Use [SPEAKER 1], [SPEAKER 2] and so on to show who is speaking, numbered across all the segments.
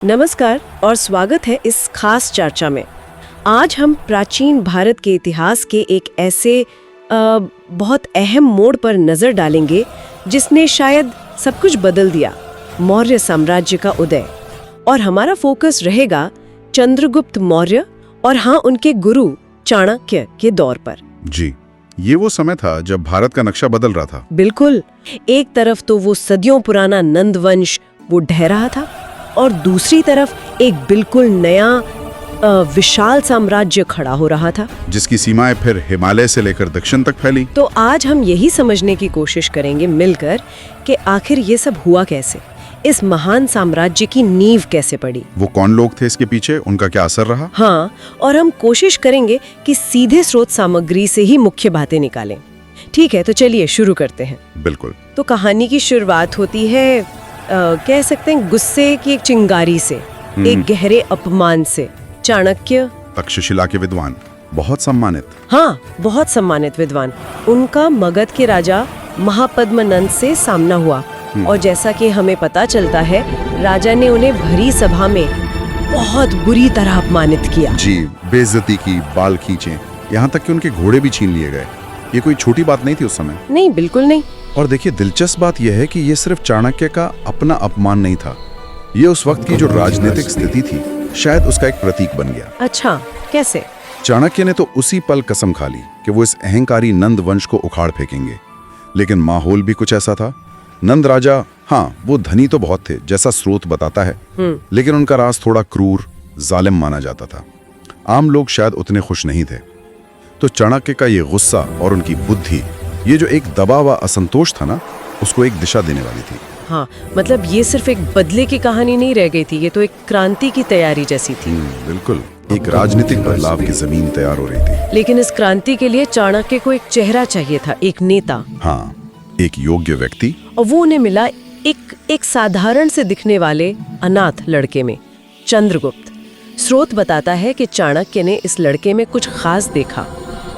[SPEAKER 1] नमस्कार और स्वागत है इस खास चर्चा में। आज हम प्राचीन भारत के इतिहास के एक ऐसे बहुत अहम मोड़ पर नजर डालेंगे जिसने शायद सब कुछ बदल दिया, मौर्य साम्राज्य का उदय। और हमारा फोकस रहेगा चंद्रगुप्त मौर्य और हाँ, उनके गुरु चाणक्य के दौर पर।
[SPEAKER 2] जी, ये वो समय था जब भारत का नक्शा बदल रहा था।
[SPEAKER 1] बिल्कुल, एक तरफ तो वो सदियों पुराना नंद वंश वो ढह रहा था और दूसरी तरफ एक बिल्कुल नया विशाल साम्राज्य खड़ा हो रहा था,
[SPEAKER 2] जिसकी सीमाएं फिर हिमालय से लेकर दक्षिण तक फैली।
[SPEAKER 1] तो आज हम यही समझने की कोशिश करेंगे मिलकर कि आखिर ये सब हुआ कैसे, इस महान साम्राज्य की नींव कैसे पड़ी,
[SPEAKER 2] वो कौन लोग थे इसके पीछे, उनका क्या असर रहा।
[SPEAKER 1] हाँ, और हम कोशिश करेंगे कि सीधे स्रोत सामग्री से ही मुख्य बातें निकालें। ठीक है, तो चलिए शुरू करते हैं।
[SPEAKER 2] बिल्कुल।
[SPEAKER 1] तो कहानी की शुरुआत होती है कह सकते हैं गुस्से की एक चिंगारी से, एक गहरे अपमान से। चाणक्य,
[SPEAKER 2] तक्षशिला के विद्वान, बहुत सम्मानित।
[SPEAKER 1] हाँ, बहुत सम्मानित विद्वान, उनका मगध के राजा महापद्मनंद से सामना हुआ। और जैसा कि हमें पता चलता है, राजा ने उन्हें भरी सभा में बहुत बुरी तरह अपमानित किया।
[SPEAKER 2] जी, बेइज्जती की, बाल खींचे, यहाँ तक कि उनके घोड़े भी छीन लिए गए। ये कोई छोटी बात नहीं थी उस समय।
[SPEAKER 1] नहीं, बिल्कुल नहीं।
[SPEAKER 2] और देखिए, दिलचस्प बात यह है कि ये सिर्फ चाणक्य का अपना अपमान नहीं था, ये उस वक्त की जो राजनीतिक स्थिति थी, शायद उसका एक प्रतीक बन गया।
[SPEAKER 1] अच्छा, कैसे?
[SPEAKER 2] चाणक्य ने तो उसी पल कसम खा ली कि वो इस अहंकारी नंद वंश को उखाड़ फेंकेंगे, लेकिन माहौल भी कुछ ऐसा था। नंद राजा, हाँ, वो धनी तो बहुत थे जैसा स्रोत बताता है, लेकिन उनका राज थोड़ा क्रूर, जालिम माना जाता था। आम लोग शायद उतने खुश नहीं थे। तो चाणक्य का ये गुस्सा और उनकी बुद्धि, ये जो एक दबाव व असंतोष था ना, उसको एक दिशा देने वाली थी।
[SPEAKER 1] हाँ, मतलब ये सिर्फ एक बदले की कहानी नहीं रह गई थी, ये तो एक क्रांति की तैयारी जैसी थी।
[SPEAKER 2] बिल्कुल, एक राजनीतिक बदलाव की जमीन तैयार हो रही थी।
[SPEAKER 1] लेकिन इस क्रांति के लिए चाणक्य को एक चेहरा चाहिए था, एक नेता।
[SPEAKER 2] हाँ, एक योग्य व्यक्ति।
[SPEAKER 1] और वो उन्हें मिला एक साधारण से दिखने वाले अनाथ लड़के में, चंद्रगुप्त। स्रोत बताता है कि चाणक्य ने इस लड़के में कुछ खास देखा,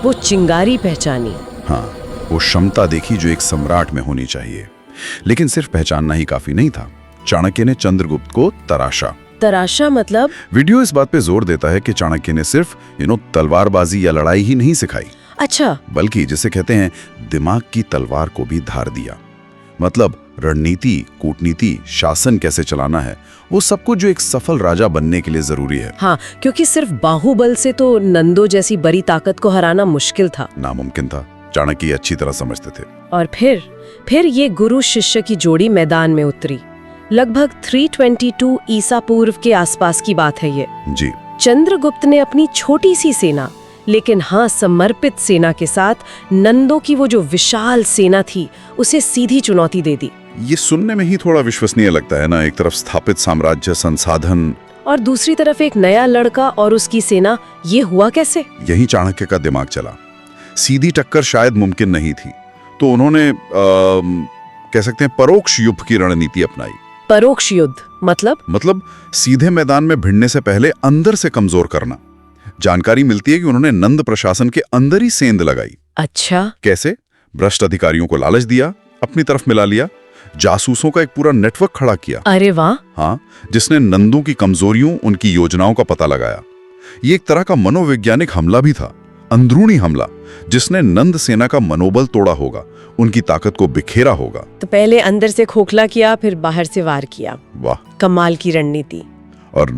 [SPEAKER 1] वो चिंगारी पहचानी।
[SPEAKER 2] हाँ, वो क्षमता देखी जो एक सम्राट में होनी चाहिए। लेकिन सिर्फ पहचानना ही काफी नहीं था। चाणक्य ने चंद्रगुप्त को तराशा मतलब? वीडियो इस बात पे जोर देता है कि चाणक्य ने सिर्फ तलवारबाजी या लड़ाई ही नहीं सिखाई।
[SPEAKER 1] अच्छा।
[SPEAKER 2] बल्कि जिसे कहते हैं दिमाग की तलवार को भी धार दिया। मतलब रणनीति, कूटनीति, शासन कैसे चलाना है, वो सब कुछ जो एक सफल राजा बनने के लिए जरूरी है।
[SPEAKER 1] हाँ, क्योंकि सिर्फ बाहुबल से तो नंदो जैसी बड़ी ताकत को हराना मुश्किल था,
[SPEAKER 2] नामुमकिन था। चाणक्य अच्छी तरह समझते थे।
[SPEAKER 1] और फिर ये गुरु शिष्य की जोड़ी मैदान में उतरी। लगभग 322 ईसा पूर्व के आसपास की बात है ये।
[SPEAKER 2] जी।
[SPEAKER 1] चंद्रगुप्त ने अपनी छोटी सी सेना, लेकिन हाँ समर्पित सेना के साथ नंदों की वो जो विशाल सेना थी, उसे सीधी चुनौती दे दी।
[SPEAKER 2] ये सुनने में ही थोड़ा विश्वसनीय लगता है ना, एक तरफ स्थापित साम्राज्य, संसाधन, और
[SPEAKER 1] दूसरी तरफ एक नया लड़का और उसकी सेना। ये हुआ कैसे?
[SPEAKER 2] यही चाणक्य का दिमाग चला। सीधी टक्कर शायद मुमकिन नहीं थी, तो उन्होंने कह सकते हैं परोक्ष युद्ध की रणनीति अपनाई।
[SPEAKER 1] परोक्ष युद्ध मतलब
[SPEAKER 2] सीधे मैदान में भिड़ने से पहले अंदर से कमजोर करना। जानकारी मिलती है कि उन्होंने नंद प्रशासन के अंदर ही सेंध लगाई।
[SPEAKER 1] अच्छा,
[SPEAKER 2] कैसे? भ्रष्ट अधिकारियों को लालच दिया, अपनी तरफ मिला लिया, जासूसों का एक पूरा नेटवर्क खड़ा किया।
[SPEAKER 1] अरे वाह।
[SPEAKER 2] हाँ, जिसने नंदों की कमजोरियों, उनकी योजनाओं का पता लगाया। ये एक तरह का मनोवैज्ञानिक हमला भी था, अंदरूनी हमला, जिसने नंद सेना का मनोबल तोड़ा होगा, उनकी ताकत को बिखेरा होगा।
[SPEAKER 1] तो पहले अंदर से खोखला किया, फिर बाहर से वार किया।
[SPEAKER 2] वाह,
[SPEAKER 1] कमाल की रणनीति।
[SPEAKER 2] और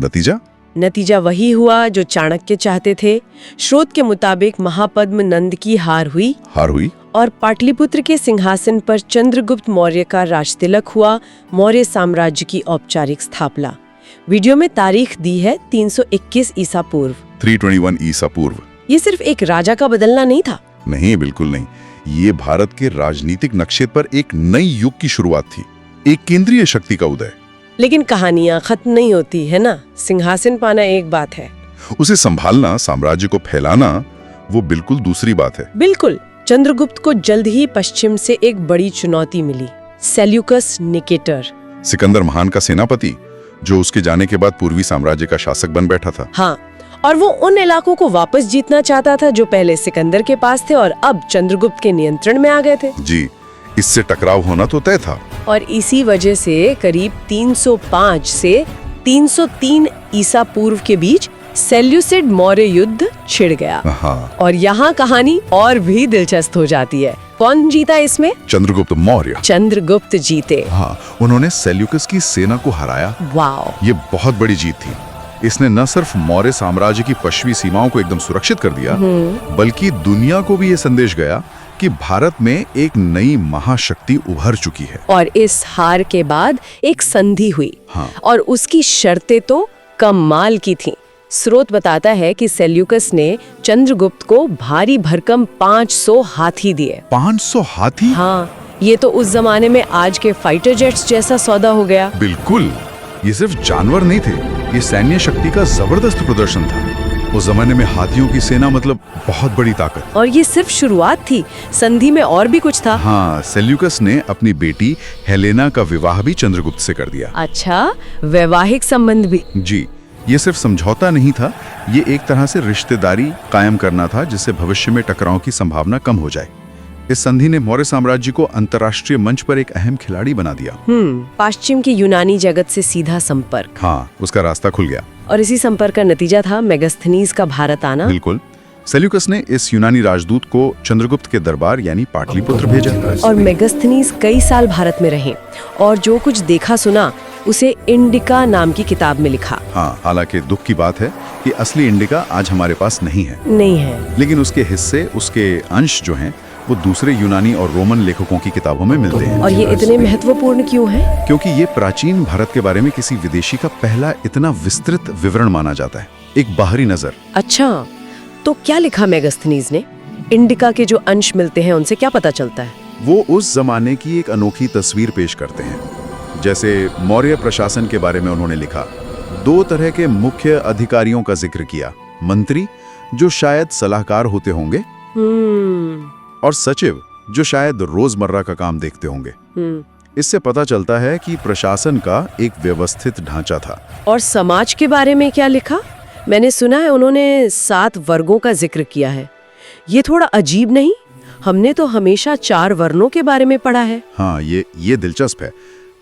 [SPEAKER 2] नतीजा वही
[SPEAKER 1] हुआ जो चाणक्य चाहते थे। स्रोत के मुताबिक महापद्मनंद की हार हुई और पाटलिपुत्र के सिंहासन पर चंद्रगुप्त मौर्य का राजतिलक हुआ। मौर्य साम्राज्य की औपचारिक स्थापना। वीडियो में तारीख दी है 321 ईसा पूर्व,
[SPEAKER 2] 321 ईसा पूर्व।
[SPEAKER 1] ये सिर्फ एक राजा का बदलना नहीं था।
[SPEAKER 2] नहीं, बिल्कुल नहीं। ये भारत के राजनीतिक नक्शे पर एक नई युग की शुरुआत थी, एक केंद्रीय शक्ति का उदय।
[SPEAKER 1] लेकिन कहानियां खत्म नहीं होती है ना। सिंहासन पाना एक बात है,
[SPEAKER 2] उसे संभालना, साम्राज्य को फैलाना, वो बिल्कुल दूसरी बात है।
[SPEAKER 1] बिल्कुल। चंद्रगुप्त को जल्द ही पश्चिम से एक बड़ी चुनौती मिली, सेल्यूकस निकेटर,
[SPEAKER 2] सिकंदर महान का सेनापति, जो उसके जाने के बाद पूर्वी साम्राज्य का शासक बन बैठा था।
[SPEAKER 1] हाँ, और वो उन इलाकों को वापस जीतना चाहता था जो पहले सिकंदर के पास थे और अब चंद्रगुप्त के नियंत्रण में आ गए थे।
[SPEAKER 2] जी, इससे टकराव होना तो तय था।
[SPEAKER 1] और इसी वजह से करीब 305 से 303 ईसा पूर्व के बीच सेल्यूसिड मौर्य युद्ध छिड़ गया।
[SPEAKER 2] हाँ,
[SPEAKER 1] और यहाँ कहानी और भी दिलचस्प हो जाती है। कौन जीता इसमें?
[SPEAKER 2] चंद्रगुप्त मौर्य।
[SPEAKER 1] चंद्रगुप्त जीते।
[SPEAKER 2] हाँ, उन्होंने सेल्यूकस की सेना को हराया।
[SPEAKER 1] वाह,
[SPEAKER 2] ये बहुत बड़ी जीत थी। इसने न सिर्फ मौर्य साम्राज्य की पश्चिमी सीमाओं को एकदम सुरक्षित कर दिया, बल्कि दुनिया को भी ये संदेश गया कि भारत में एक नई महाशक्ति उभर चुकी है।
[SPEAKER 1] और इस हार के बाद एक संधि हुई।
[SPEAKER 2] हाँ।
[SPEAKER 1] और उसकी शर्तें तो कमाल की थीं। स्रोत बताता है कि सेल्यूकस ने चंद्रगुप्त को भारी भरकम 500 हाथी दिए।
[SPEAKER 2] 500 हाथी?
[SPEAKER 1] हाँ, ये तो उस जमाने में आज के फाइटर जेट्स जैसा सौदा हो गया।
[SPEAKER 2] बिल्कुल, ये सिर्फ जानवर नहीं थे, ये सैन्य शक्ति का जबरदस्त प्रदर्शन था। उस जमाने में हाथियों की सेना मतलब बहुत बड़ी ताकत।
[SPEAKER 1] और ये सिर्फ शुरुआत थी, संधि में और भी कुछ था।
[SPEAKER 2] हाँ, सेल्यूकस ने अपनी बेटी हेलेना का विवाह भी चंद्रगुप्त से कर दिया।
[SPEAKER 1] अच्छा, वैवाहिक संबंध भी?
[SPEAKER 2] जी, ये सिर्फ समझौता नहीं था, ये एक तरह से रिश्तेदारी कायम करना था जिससे भविष्य में टकराव की संभावना कम हो जाए। इस संधि ने मौर्य साम्राज्य को अंतर्राष्ट्रीय मंच पर एक अहम खिलाड़ी बना दिया।
[SPEAKER 1] पश्चिम के यूनानी जगत से सीधा संपर्क।
[SPEAKER 2] हाँ, उसका रास्ता खुल गया।
[SPEAKER 1] और इसी संपर्क का नतीजा था मेगास्थनीज का भारत आना।
[SPEAKER 2] बिल्कुल, सेल्यूकस ने इस यूनानी राजदूत को चंद्रगुप्त के दरबार यानी पाटलिपुत्र भेजा।
[SPEAKER 1] और मेगास्थनीज कई साल भारत में रहे और जो कुछ देखा सुना उसे इंडिका नाम की किताब में लिखा।
[SPEAKER 2] हाँ, हालांकि दुख की बात है कि असली इंडिका आज हमारे पास नहीं है, लेकिन उसके हिस्से, उसके अंश जो हैं, वो दूसरे यूनानी और रोमन लेखकों की किताबों में मिलते हैं।
[SPEAKER 1] और ये इतने महत्वपूर्ण क्यों है?
[SPEAKER 2] क्योंकि ये प्राचीन भारत के बारे में किसी विदेशी का पहला इतना विस्तृत विवरण माना जाता है, एक बाहरी नजर।
[SPEAKER 1] अच्छा, तो क्या लिखा मेगास्थनीज ने? इंडिका के जो अंश मिलते हैं उनसे क्या पता चलता है?
[SPEAKER 2] वो उस जमाने की एक अनोखी तस्वीर पेश करते हैं। जैसे मौर्य प्रशासन के बारे में उन्होंने लिखा, 2 तरह के मुख्य अधिकारियों का जिक्र किया, मंत्री जो शायद सलाहकार होते होंगे और सचिव जो शायद रोजमर्रा का काम देखते होंगे। इससे पता चलता है कि प्रशासन का एक व्यवस्थित ढांचा था।
[SPEAKER 1] और समाज के बारे में क्या लिखा? मैंने सुना है उन्होंने 7 वर्गों का जिक्र किया है। ये थोड़ा अजीब नहीं? हमने तो हमेशा 4 वर्णों के बारे में पढ़ा है।
[SPEAKER 2] हाँ, ये दिलचस्प है।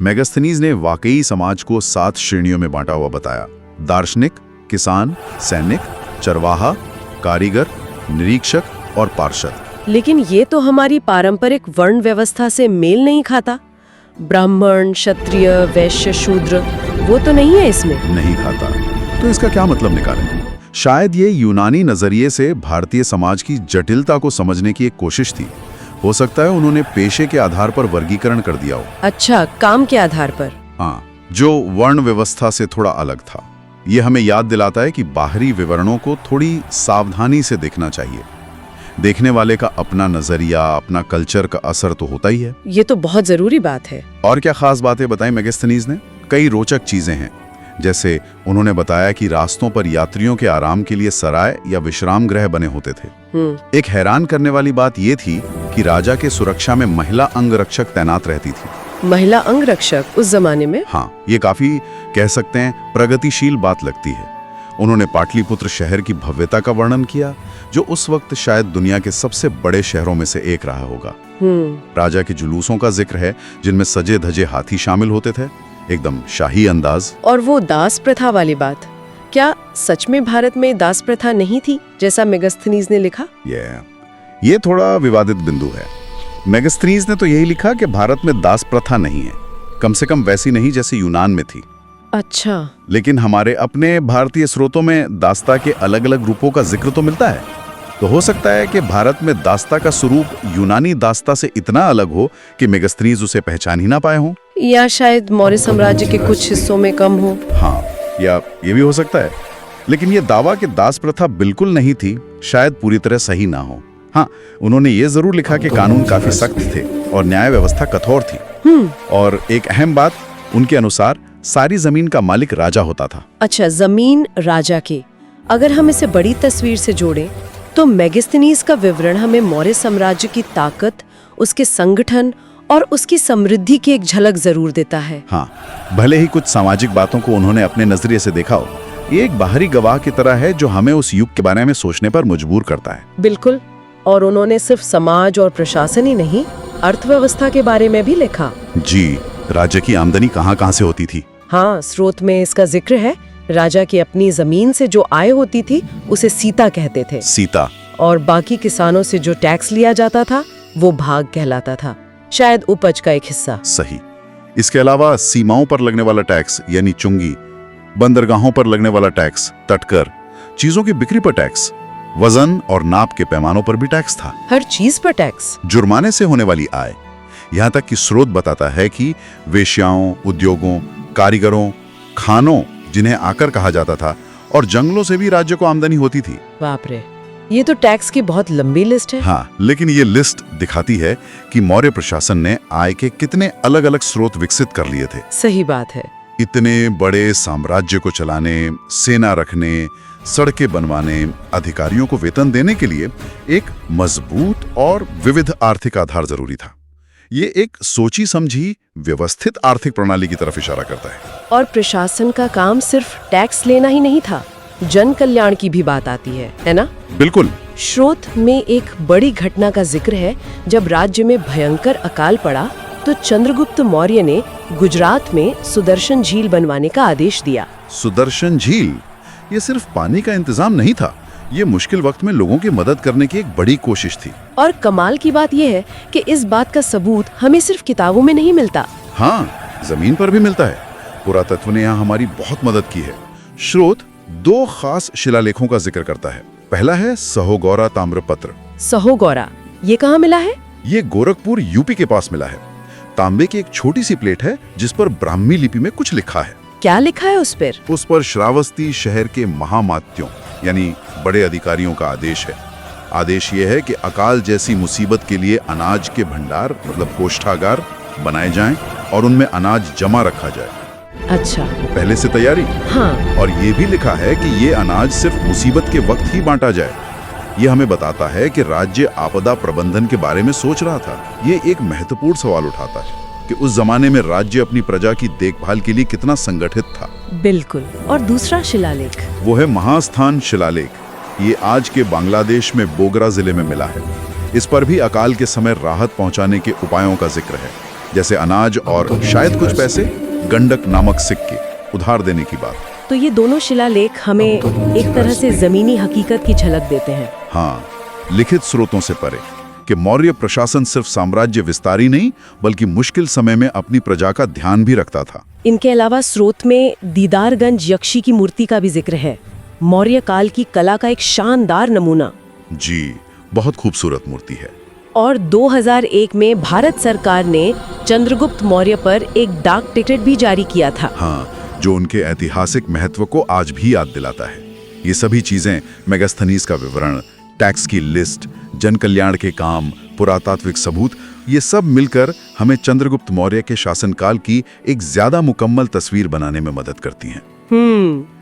[SPEAKER 2] मेगास्थनीज ने वाकई समाज को 7 श्रेणियों में बांटा हुआ बताया। दार्शनिक, किसान, सैनिक, चरवाहा, कारीगर, निरीक्षक और पार्षद।
[SPEAKER 1] लेकिन ये तो हमारी पारंपरिक वर्ण व्यवस्था से मेल नहीं खाता। ब्राह्मण, क्षत्रिय, वैश्य, शूद्र, वो तो नहीं है इसमें।
[SPEAKER 2] नहीं खाता। तो इसका क्या मतलब निकालें? शायद ये यूनानी नजरिए से भारतीय समाज की जटिलता को समझने की एक कोशिश थी। हो सकता है उन्होंने पेशे के आधार पर वर्गीकरण कर दिया हो।
[SPEAKER 1] अच्छा, काम के आधार पर?
[SPEAKER 2] हाँ, जो वर्ण व्यवस्था से थोड़ा अलग था। ये हमें याद दिलाता है कि बाहरी विवरणों को थोड़ी सावधानी से देखना चाहिए। देखने वाले का अपना नजरिया, अपना कल्चर का असर तो होता ही है।
[SPEAKER 1] ये तो बहुत जरूरी बात है।
[SPEAKER 2] और क्या खास बातें बताई मेगास्थनीज ने? कई रोचक चीजें हैं। जैसे उन्होंने बताया कि रास्तों पर यात्रियों के आराम के लिए सराय या विश्राम गृह बने होते थे। एक हैरान करने वाली बात ये थी कि राजा के सुरक्षा में महिला अंगरक्षक तैनात रहती थी।
[SPEAKER 1] महिला अंगरक्षक उस जमाने में?
[SPEAKER 2] हाँ, ये काफी कह सकते हैं प्रगतिशील बात लगती है। उन्होंने पाटलिपुत्र शहर की भव्यता का वर्णन किया, जो उस वक्त शायद दुनिया के सबसे बड़े शहरों में से एक रहा होगा। राजा के जुलूसों का जिक्र है, जिनमें सजे धजे हाथी शामिल होते थे, एकदम शाही अंदाज।
[SPEAKER 1] और वो दास प्रथा वाली बात, क्या सच में भारत में दास प्रथा नहीं थी जैसा मेगास्थनीज ने लिखा?
[SPEAKER 2] ये थोड़ा विवादित बिंदु है। मेगास्थनीज ने तो यही लिखा कि भारत में दास प्रथा नहीं है, कम से कम वैसी नहीं जैसे यूनान में थी।
[SPEAKER 1] अच्छा।
[SPEAKER 2] लेकिन हमारे अपने भारतीय स्रोतों में दास्ता के अलग अलग रूपों का जिक्र तो मिलता है। तो हो सकता है कि भारत में दास्ता का स्वरूप यूनानी दास्ता से इतना अलग हो कि मेगास्थनीज उसे पहचान ही ना पाए हों।
[SPEAKER 1] या शायद मौर्य साम्राज्य के कुछ हिस्सों में कम हो।
[SPEAKER 2] हाँ, या ये भी हो सकता है। लेकिन ये दावा कि दास प्रथा बिल्कुल नहीं थी शायद पूरी तरह सही ना हो। हाँ, उन्होंने ये जरूर लिखा कि कानून काफी सख्त थे और न्याय व्यवस्था कठोर थी। और एक अहम बात, उनके अनुसार सारी जमीन का मालिक राजा होता था।
[SPEAKER 1] अच्छा, जमीन राजा की। अगर हम इसे बड़ी तस्वीर से जोड़ें तो मेगास्थनीज का विवरण हमें मौर्य साम्राज्य की ताकत, उसके संगठन और उसकी समृद्धि की एक झलक जरूर देता है।
[SPEAKER 2] हाँ, भले ही कुछ सामाजिक बातों को उन्होंने अपने नजरिए से देखा हो, ये एक बाहरी गवाह की तरह है जो हमें उस युग के बारे में सोचने पर मजबूर करता है।
[SPEAKER 1] बिल्कुल। और उन्होंने सिर्फ समाज और प्रशासन ही नहीं, अर्थव्यवस्था के बारे में भी लिखा।
[SPEAKER 2] जी, राज्य की आमदनी कहाँ-कहाँ से होती थी।
[SPEAKER 1] हाँ, स्रोत में इसका जिक्र है। राजा की अपनी जमीन से जो आय होती थी उसे सीता कहते थे,
[SPEAKER 2] सीता।
[SPEAKER 1] और बाकी किसानों से जो टैक्स लिया जाता था वो भाग कहलाता था, शायद उपज का एक हिस्सा।
[SPEAKER 2] सही। इसके अलावा सीमाओं पर लगने वाला टैक्स यानी चुंगी, बंदरगाहों पर लगने वाला टैक्स तटकर, चीजों की बिक्री पर टैक्स, वजन और नाप के पैमानों पर भी टैक्स था।
[SPEAKER 1] हर चीज पर टैक्स।
[SPEAKER 2] जुर्माने से होने वाली आय, यहाँ तक कि स्रोत बताता है कि वेश्याओं, उद्योगों, कारीगरों, खानों जिन्हें आकर कहा जाता था, और जंगलों से भी राज्य को आमदनी होती थी।
[SPEAKER 1] बाप रे, ये तो टैक्स की बहुत लंबी लिस्ट है।
[SPEAKER 2] हाँ, लेकिन ये लिस्ट दिखाती है कि मौर्य प्रशासन ने आय के कितने अलग अलग स्रोत विकसित कर लिए थे।
[SPEAKER 1] सही बात है।
[SPEAKER 2] इतने बड़े साम्राज्य को चलाने, सेना रखने, सड़कें बनवाने, अधिकारियों को वेतन देने के लिए एक मजबूत और विविध आर्थिक आधार जरूरी था। ये एक सोची समझी व्यवस्थित आर्थिक प्रणाली की तरफ इशारा करता है।
[SPEAKER 1] और प्रशासन का काम सिर्फ टैक्स लेना ही नहीं था, जन कल्याण की भी बात आती है ना?
[SPEAKER 2] बिल्कुल।
[SPEAKER 1] स्रोत में एक बड़ी घटना का जिक्र है। जब राज्य में भयंकर अकाल पड़ा तो चंद्रगुप्त मौर्य ने गुजरात में सुदर्शन झील बनवाने का आदेश दिया।
[SPEAKER 2] सुदर्शन झील ये सिर्फ पानी का इंतजाम नहीं था, ये मुश्किल वक्त में लोगों की मदद करने की एक बड़ी कोशिश थी।
[SPEAKER 1] और कमाल की बात यह है कि इस बात का सबूत हमें सिर्फ किताबों में नहीं मिलता।
[SPEAKER 2] हाँ, जमीन पर भी मिलता है। पुरातत्व ने यहाँ हमारी बहुत मदद की है। स्रोत दो खास शिलालेखों का जिक्र करता है। पहला है सहोगौरा ताम्रपत्र।
[SPEAKER 1] सहोगौरा, ये कहाँ मिला है?
[SPEAKER 2] ये गोरखपुर यूपी के पास मिला है। तांबे की एक छोटी सी प्लेट है जिस पर ब्राह्मी लिपि में कुछ लिखा है।
[SPEAKER 1] क्या लिखा है उस पर?
[SPEAKER 2] उस पर श्रावस्ती शहर के महामात्यों यानी बड़े अधिकारियों का आदेश है। आदेश ये है कि अकाल जैसी मुसीबत के लिए अनाज के भंडार मतलब कोष्ठागार बनाए जाएं और उनमें अनाज जमा रखा जाए।
[SPEAKER 1] अच्छा,
[SPEAKER 2] पहले से तैयारी।
[SPEAKER 1] हाँ।
[SPEAKER 2] और ये भी लिखा है कि ये अनाज सिर्फ मुसीबत के वक्त ही बांटा जाए। ये हमें बताता है कि राज्य आपदा प्रबंधन के बारे में सोच रहा था। ये एक महत्वपूर्ण सवाल उठाता है कि उस जमाने में राज्य अपनी प्रजा की देखभाल के लिए कितना संगठित था।
[SPEAKER 1] बिल्कुल। और दूसरा शिलालेख?
[SPEAKER 2] वो है महास्थान शिलालेख। ये आज के बांग्लादेश में बोगरा जिले में मिला है। इस पर भी अकाल के समय राहत पहुंचाने के उपायों का जिक्र है, जैसे अनाज और शायद कुछ पैसे, गंडक नामक सिक्के उधार देने की बात।
[SPEAKER 1] तो ये दोनों शिलालेख हमें एक तरह से जमीनी हकीकत की झलक देते हैं।
[SPEAKER 2] हाँ, लिखित स्रोतों से परे कि मौर्य प्रशासन सिर्फ साम्राज्य विस्तार ही नहीं बल्कि मुश्किल समय में अपनी प्रजा का ध्यान भी रखता था।
[SPEAKER 1] इनके अलावा स्रोत में दीदारगंज यक्षी की मूर्ति का भी जिक्र है। मौर्य काल की कला का एक शानदार नमूना।
[SPEAKER 2] जी, बहुत खूबसूरत मूर्ति है।
[SPEAKER 1] और 2001 में भारत सरकार ने चंद्रगुप्त मौर्य पर एक डाक टिकट भी जारी किया था।
[SPEAKER 2] हाँ, जो उनके ऐतिहासिक महत्व को आज भी याद दिलाता है। ये सभी चीजें, मेगास्थनीज का विवरण, टैक्स की लिस्ट, जन कल्याण के काम, पुरातात्विक सबूत, ये सब मिलकर हमें चंद्रगुप्त मौर्य के शासनकाल की एक ज्यादा मुकम्मल तस्वीर बनाने में मदद करती हैं।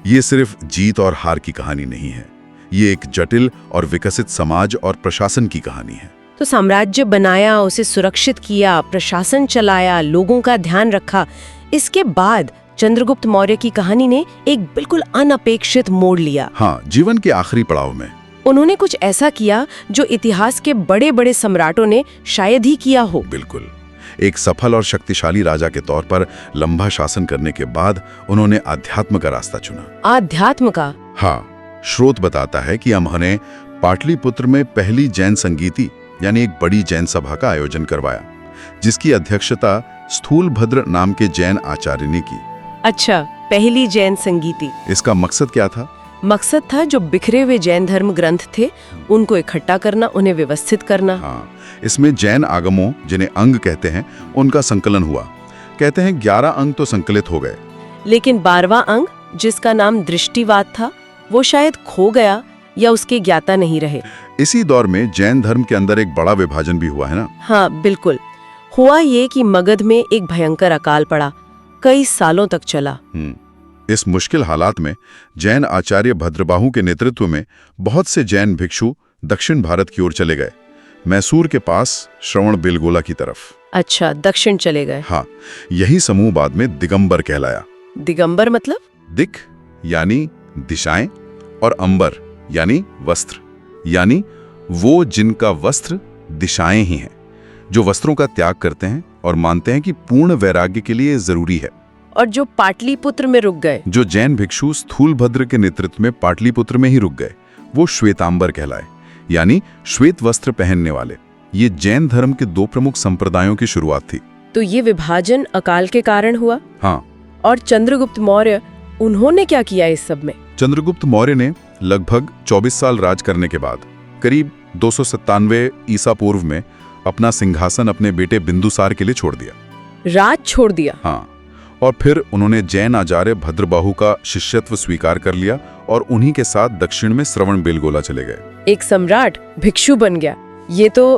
[SPEAKER 2] ये सिर्फ जीत और हार की कहानी नहीं है, ये एक जटिल और विकसित समाज और प्रशासन की कहानी है।
[SPEAKER 1] तो साम्राज्य बनाया, उसे सुरक्षित किया, प्रशासन चलाया, लोगों का ध्यान रखा। इसके बाद चंद्रगुप्त मौर्य की कहानी ने एक बिल्कुल अनपेक्षित मोड़ लिया।
[SPEAKER 2] हाँ, जीवन के आखिरी पड़ाव में
[SPEAKER 1] उन्होंने कुछ ऐसा किया जो इतिहास के बड़े बड़े सम्राटों ने शायद ही किया हो।
[SPEAKER 2] बिल्कुल। एक सफल और शक्तिशाली राजा के तौर पर लंबा शासन करने के बाद उन्होंने आध्यात्म का रास्ता चुना।
[SPEAKER 1] आध्यात्म का?
[SPEAKER 2] हाँ, स्रोत बताता है कि उन्होंने पाटलिपुत्र में पहली जैन संगीति यानी एक बड़ी जैन सभा का आयोजन करवाया, जिसकी अध्यक्षता स्थूलभद्र नाम के जैन आचार्य ने की।
[SPEAKER 1] अच्छा, पहली जैन संगीति।
[SPEAKER 2] इसका मकसद क्या था?
[SPEAKER 1] मकसद था जो बिखरे हुए जैन धर्म ग्रंथ थे उनको इकट्ठा करना, उन्हें व्यवस्थित करना।
[SPEAKER 2] हाँ, इसमें जैन आगमों, जिन्हें अंग कहते हैं, उनका संकलन हुआ। कहते हैं 11 अंग तो संकलित हो गए,
[SPEAKER 1] लेकिन 12वां अंग, जिसका नाम दृष्टिवाद था, वो शायद खो गया या उसके ज्ञाता नहीं रहे।
[SPEAKER 2] इसी दौर में जैन धर्म के अंदर एक बड़ा विभाजन भी हुआ है ना?
[SPEAKER 1] हाँ, बिल्कुल। हुआ ये कि मगध में एक भयंकर अकाल पड़ा, कई सालों तक चला।
[SPEAKER 2] इस मुश्किल हालात में जैन आचार्य भद्रबाहु के नेतृत्व में बहुत से जैन भिक्षु दक्षिण भारत की ओर चले गए, मैसूर के पास श्रवण बेलगोला की तरफ।
[SPEAKER 1] अच्छा, दक्षिण चले गए।
[SPEAKER 2] हाँ, यही समूह बाद में दिगंबर कहलाया।
[SPEAKER 1] दिगंबर मतलब?
[SPEAKER 2] दिक यानी दिशाएं और अंबर यानी वस्त्र, यानी वो जिनका वस्त्र दिशाएं ही हैं, जो वस्त्रों का त्याग करते हैं और मानते हैं कि पूर्ण वैराग्य के लिए जरूरी है।
[SPEAKER 1] और जो पाटलिपुत्र में रुक गए।
[SPEAKER 2] जो जैन भिक्षु स्थूलभद्र के नेतृत्व में पाटलिपुत्र में ही रुक गए, वो श्वेतांबर कहलाए, यानी श्वेत वस्त्र पहनने वाले। ये जैन धर्म के 2 प्रमुख संप्रदायों की शुरुआत थी।
[SPEAKER 1] तो ये विभाजन अकाल के कारण हुआ।
[SPEAKER 2] हाँ।
[SPEAKER 1] और चंद्रगुप्त मौर्य, उन्होंने क्या किया इस सब में?
[SPEAKER 2] चंद्रगुप्त मौर्य ने लगभग 24 साल राज करने के बाद करीब 297 ईसा पूर्व में अपना सिंहासन अपने बेटे बिंदुसार के लिए छोड़ दिया।
[SPEAKER 1] राज छोड़ दिया?
[SPEAKER 2] हाँ। और फिर उन्होंने जैन आचार्य भद्रबाहु का शिष्यत्व स्वीकार कर लिया और उन्हीं के साथ दक्षिण में श्रवणबेलगोला चले गए।
[SPEAKER 1] एक सम्राट भिक्षु बन गया, ये तो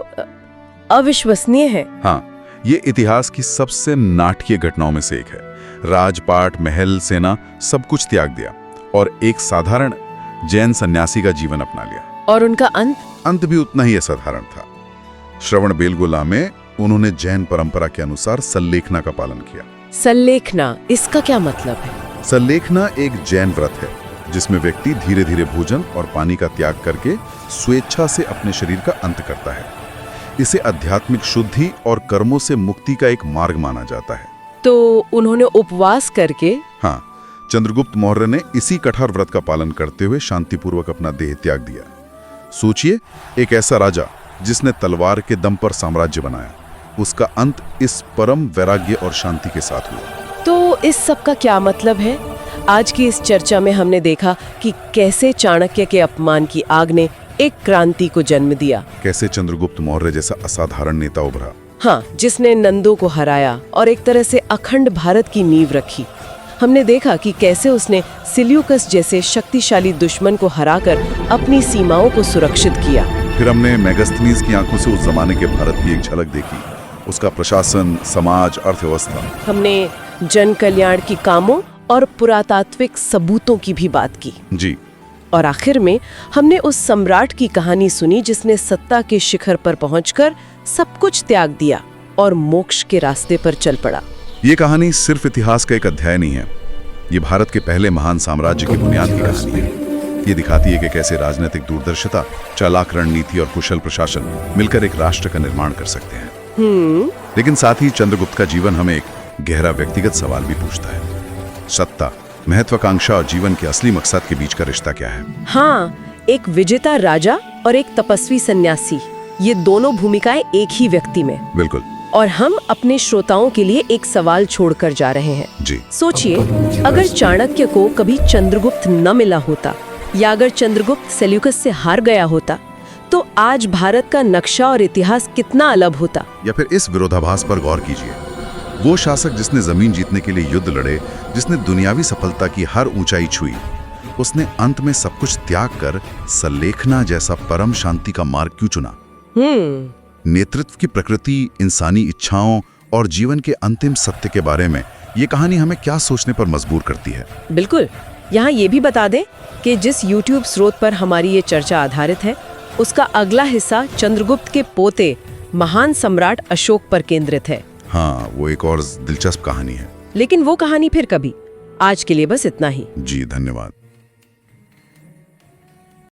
[SPEAKER 1] अविश्वसनीय है।
[SPEAKER 2] हाँ, ये इतिहास की सबसे नाटकीय घटनाओं में से एक है। राजपाट, महल, सेना सब कुछ त्याग दिया और एक साधारण जैन सन्यासी का जीवन अपना लिया।
[SPEAKER 1] और उनका अंत
[SPEAKER 2] भी उतना ही असाधारण था। श्रवणबेलगोला में उन्होंने जैन परंपरा के अनुसार सल्लेखना का पालन किया।
[SPEAKER 1] सल्लेखना, इसका क्या मतलब है?
[SPEAKER 2] सल्लेखना एक जैन व्रत है जिसमें व्यक्ति धीरे धीरे भोजन और पानी का त्याग करके स्वेच्छा से अपने शरीर का अंत करता है। इसे आध्यात्मिक शुद्धि और कर्मों से मुक्ति का एक मार्ग माना जाता है।
[SPEAKER 1] तो उन्होंने उपवास करके?
[SPEAKER 2] हाँ, चंद्रगुप्त मौर्य ने इसी कठोर व्रत का पालन करते हुए शांतिपूर्वक अपना देह त्याग दिया। सोचिए, एक ऐसा राजा जिसने तलवार के दम पर साम्राज्य बनाया, उसका अंत इस परम वैराग्य और शांति के साथ हुआ।
[SPEAKER 1] तो इस सब का क्या मतलब है? आज की इस चर्चा में हमने देखा कि कैसे चाणक्य के अपमान की आग ने एक क्रांति को जन्म दिया,
[SPEAKER 2] कैसे चंद्रगुप्त मौर्य जैसा असाधारण नेता उभरा,
[SPEAKER 1] हाँ, जिसने नंदों को हराया और एक तरह से अखंड भारत की नींव रखी। हमने देखा कि कैसे उसने सिल्यूकस जैसे शक्तिशाली दुश्मन को हराकर अपनी सीमाओं को सुरक्षित किया।
[SPEAKER 2] फिर हमने मेगास्थनीज की आंखों से उस जमाने के भारत की एक झलक देखी, उसका प्रशासन, समाज, अर्थव्यवस्था।
[SPEAKER 1] हमने जन कल्याण की कामों और पुरातात्विक सबूतों की भी बात की
[SPEAKER 2] जी।
[SPEAKER 1] और आखिर में हमने उस सम्राट की कहानी सुनी जिसने सत्ता के शिखर पर पहुंचकर सब कुछ त्याग दिया और मोक्ष के रास्ते पर चल पड़ा।
[SPEAKER 2] ये कहानी सिर्फ इतिहास का एक अध्याय नहीं है, ये भारत के पहले महान साम्राज्य की बुनियाद की कहानी है। ये दिखाती है कि कैसे राजनीतिक दूरदर्शिता, चालाक रणनीति और कुशल प्रशासन मिलकर एक राष्ट्र का निर्माण कर सकते हैं। लेकिन साथ ही चंद्रगुप्त का जीवन हमें एक गहरा व्यक्तिगत सवाल भी पूछता है। सत्ता, महत्वाकांक्षा और जीवन के असली मकसद के बीच का रिश्ता क्या है?
[SPEAKER 1] हाँ, एक विजेता राजा और एक तपस्वी सन्यासी, ये दोनों भूमिकाएं एक ही व्यक्ति में।
[SPEAKER 2] बिल्कुल।
[SPEAKER 1] और हम अपने श्रोताओं के लिए एक सवाल छोड़कर जा रहे हैं।
[SPEAKER 2] जी।
[SPEAKER 1] सोचिए, अगर चाणक्य को कभी चंद्रगुप्त न मिला होता या अगर चंद्रगुप्त सेल्यूकस से हार गया होता, तो आज भारत का नक्शा और इतिहास कितना अलग होता।
[SPEAKER 2] या फिर इस विरोधाभास पर गौर कीजिए, वो शासक जिसने जमीन जीतने के लिए युद्ध लड़े, जिसने दुनियावी सफलता की हर ऊंचाई छुई, उसने अंत में सब कुछ त्याग कर सल्लेखना जैसा परम शांति का मार्ग क्यों चुना? नेतृत्व की प्रकृति, इंसानी इच्छाओं और जीवन के अंतिम सत्य के बारे में ये कहानी हमें क्या सोचने पर मजबूर करती है?
[SPEAKER 1] बिल्कुल। यहाँ ये भी बता दें कि जिस YouTube स्रोत पर हमारी ये चर्चा आधारित है, उसका अगला हिस्सा चंद्रगुप्त के पोते महान सम्राट अशोक पर केंद्रित है।
[SPEAKER 2] हाँ, वो एक और दिलचस्प कहानी है।
[SPEAKER 1] लेकिन वो कहानी फिर कभी। आज के लिए बस इतना ही।
[SPEAKER 2] जी, धन्यवाद।